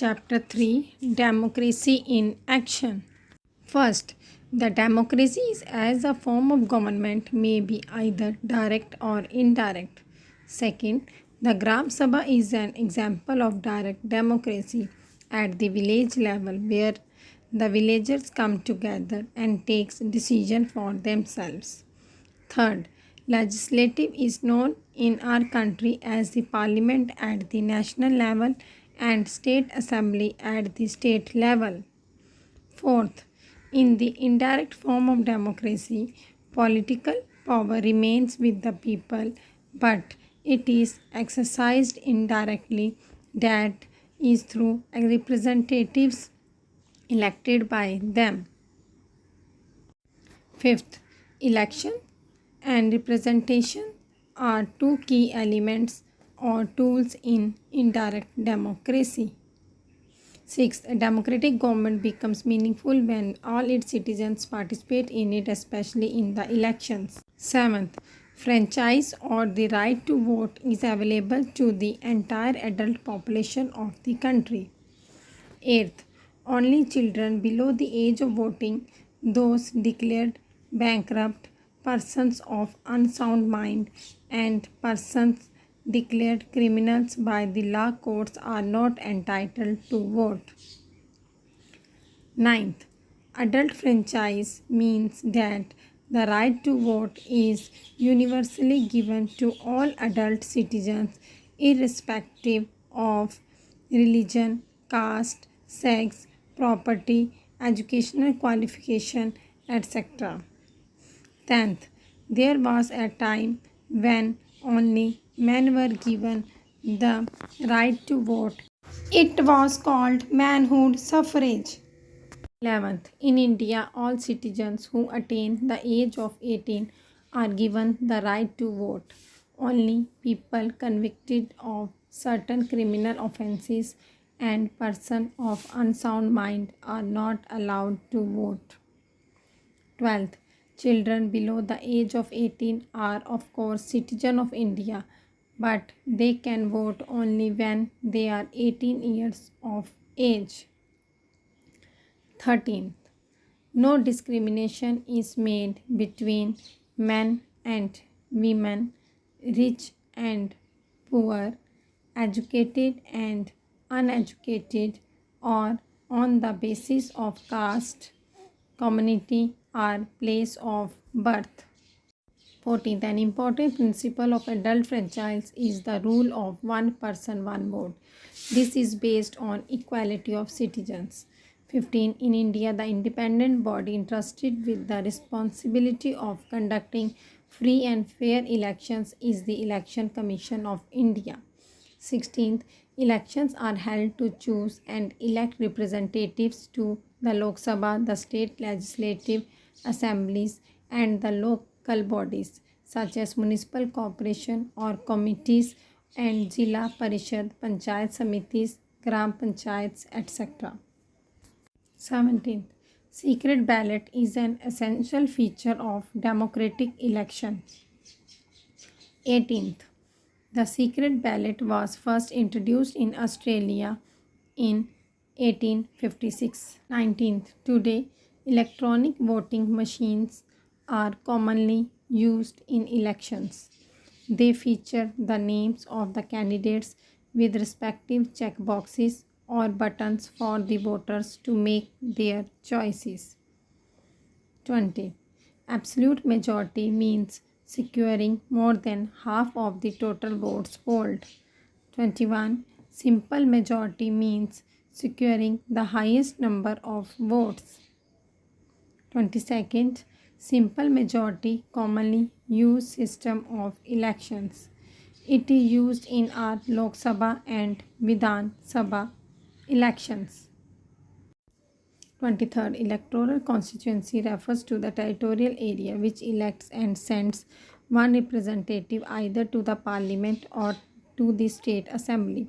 Chapter 3 Democracy in Action. First, the democracy is as a form of government may be either direct or indirect. Second, the Gram Sabha is an example of direct democracy at the village level where the villagers come together and takes decision for themselves. Third, legislative is known in our country as the parliament at the national level and state assembly at the state level. Fourth, in the indirect form of democracy, political power remains with the people, but it is exercised indirectly, that is through representatives elected by them. Fifth, election and representation are two key elements or tools in indirect democracy. Sixth, a democratic government becomes meaningful when all its citizens participate in it, especially in the elections. Seventh, franchise or the right to vote is available to the entire adult population of the country. Eighth, only children below the age of voting, those declared bankrupt, persons of unsound mind, and persons declared criminals by the law courts are not entitled to vote. Ninth, adult franchise means that the right to vote is universally given to all adult citizens irrespective of religion, caste, sex, property, educational qualification, etc. 10th, there was a time when only men were given the right to vote. It was called manhood suffrage. 11th, in India, all citizens who attain the age of 18 are given the right to vote. Only people convicted of certain criminal offences and persons of unsound mind are not allowed to vote. 12th, children below the age of 18 are of course citizens of India, but they can vote only when they are 18 years of age. 13th, no discrimination is made between men and women, rich and poor, educated and uneducated, or on the basis of caste, community, or place of birth. 14th, an important principle of adult franchise is the rule of one person, one vote. This is based on equality of citizens. 15. In India, the independent body entrusted with the responsibility of conducting free and fair elections is the Election Commission of India. 16th, elections are held to choose and elect representatives to the Lok Sabha, the state legislative assemblies, and the local bodies such as municipal corporation or committees and Zilla Parishad, Panchayat Samitis, Gram Panchayats, etc. 17th, secret ballot is an essential feature of democratic election. 18th, the secret ballot was first introduced in Australia in 1856. 19th, today electronic voting machines are commonly used in elections. They feature the names of the candidates with respective checkboxes or buttons for the voters to make their choices. 20. Absolute majority means securing more than half of the total votes polled. 21. Simple majority means securing the highest number of votes. 22nd, simple majority commonly used system of elections. It is used in our Lok Sabha and Vidhan Sabha elections. 23rd, electoral constituency refers to the territorial area which elects and sends one representative either to the parliament or to the state assembly.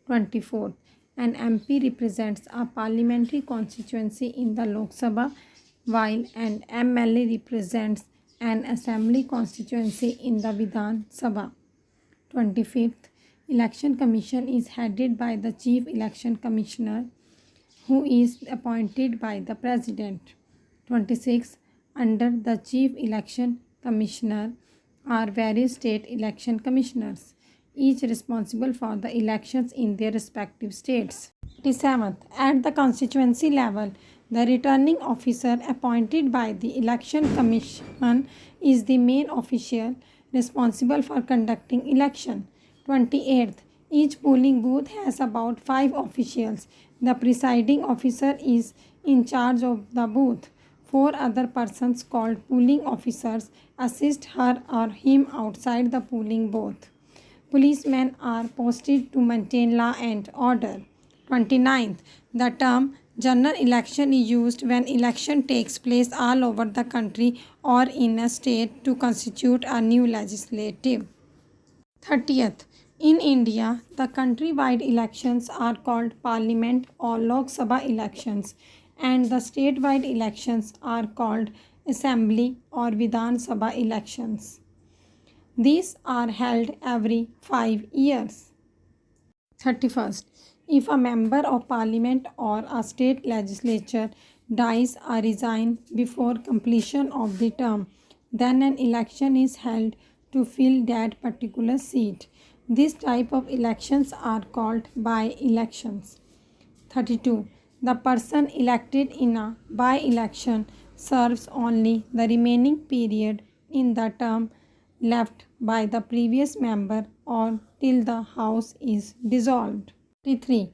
24th, an MP represents a parliamentary constituency in the Lok Sabha while an MLA represents an assembly constituency in the Vidhan Sabha. 25th, Election Commission is headed by the Chief Election Commissioner, who is appointed by the President. 26. Under the Chief Election Commissioner are various state election commissioners, each responsible for the elections in their respective states. 27th. At the constituency level, the returning officer appointed by the Election Commission is the main official responsible for conducting election. 28th. Each polling booth has about 5 officials. The presiding officer is in charge of the booth. 4 other persons called polling officers assist her or him outside the polling booth. Policemen are posted to maintain law and order. 29th. The term general election is used when election takes place all over the country or in a state to constitute a new legislative. 30th. In India, the countrywide elections are called Parliament or Lok Sabha elections, and the statewide elections are called Assembly or Vidhan Sabha elections. These are held every 5 years. 31st. If a member of parliament or a state legislature dies or resigns before completion of the term, then an election is held to fill that particular seat. This type of elections are called by-elections. 32. The person elected in a by-election serves only the remaining period in the term left by the previous member or till the House is dissolved. 33.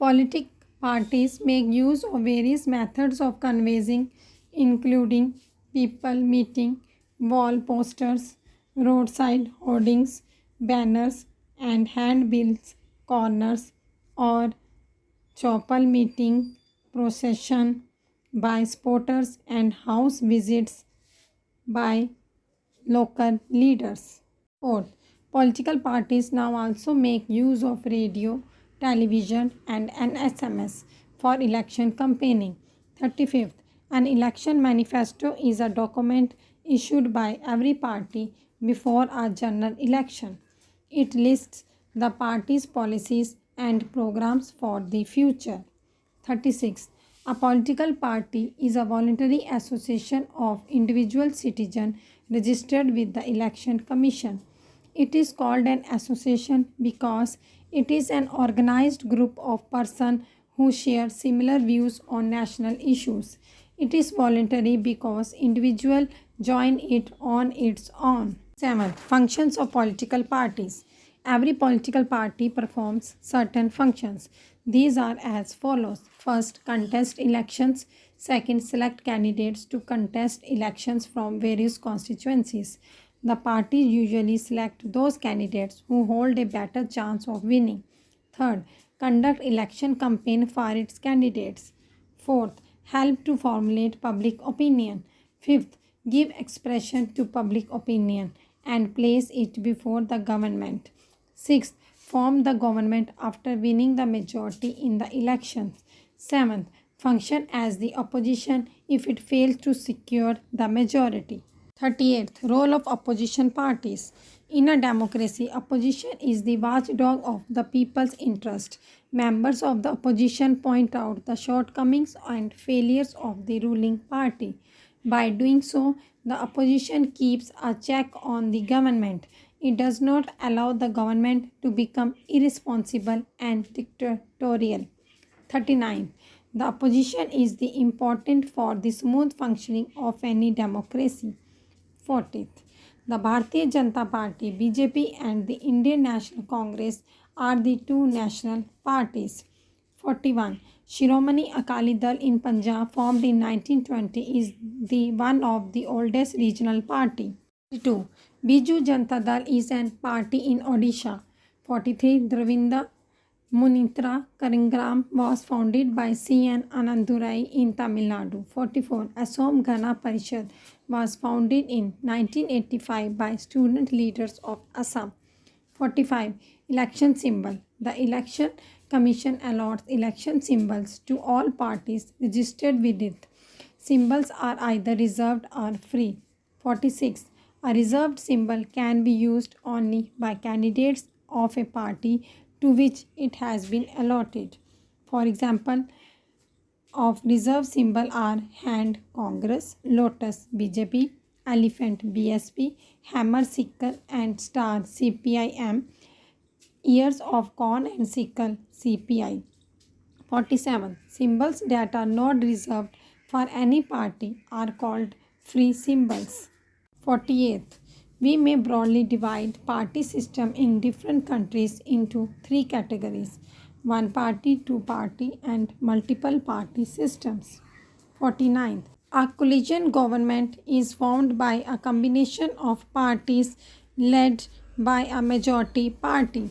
Political parties make use of various methods of canvassing, including people meeting, wall posters, roadside hoardings, banners, and handbills, corners, or chapel meeting, procession by supporters, and house visits by local leaders. 4th. Political parties now also make use of radio, television, and an SMS for election campaigning. 35th. An election manifesto is a document issued by every party before a general election. It lists the party's policies and programs for the future. 36. A political party is a voluntary association of individual citizens registered with the Election Commission. It is called an association because it is an organized group of persons who share similar views on national issues. It is voluntary because individuals join it on its own. 7. Functions of political parties. Every political party performs certain functions. These are as follows. First, contest elections. Second, select candidates to contest elections from various constituencies. The parties usually select those candidates who hold a better chance of winning. Third, conduct election campaign for its candidates. Fourth, help to formulate public opinion. Fifth, give expression to public opinion and place it before the government. Sixth, form the government after winning the majority in the elections. Seventh, function as the opposition if it fails to secure the majority. 38th. Role of opposition parties. In a democracy, opposition is the watchdog of the people's interest. Members of the opposition point out the shortcomings and failures of the ruling party. By doing so, the opposition keeps a check on the government. It does not allow the government to become irresponsible and dictatorial. 39. The opposition is the important for the smooth functioning of any democracy. 40th. The Bharatiya Janata Party (BJP) and the Indian National Congress are the two national parties. 41. Shiromani Akali Dal in Punjab, formed in 1920, is the one of the oldest regional party. 42. Biju Janata Dal is an party in Odisha. 43. Dravinda Munitra Karangram was founded by C.N. Anandurai in Tamil Nadu. 44. Assam Gana Parishad was founded in 1985 by student leaders of Assam. 45. Election symbol. The Election Commission allots election symbols to all parties registered with it. Symbols are either reserved or free. 46. A reserved symbol can be used only by candidates of a party to which it has been allotted. For example, of reserve symbol are hand Congress, lotus BJP, elephant BSP, hammer sickle and star CPIM, ears of corn and sickle CPI. 47. Symbols that are not reserved for any party are called free symbols. 48th. We may broadly divide party system in different countries into three categories: one party, two party, and multiple party systems. 49th. A coalition government is formed by a combination of parties led by a majority party.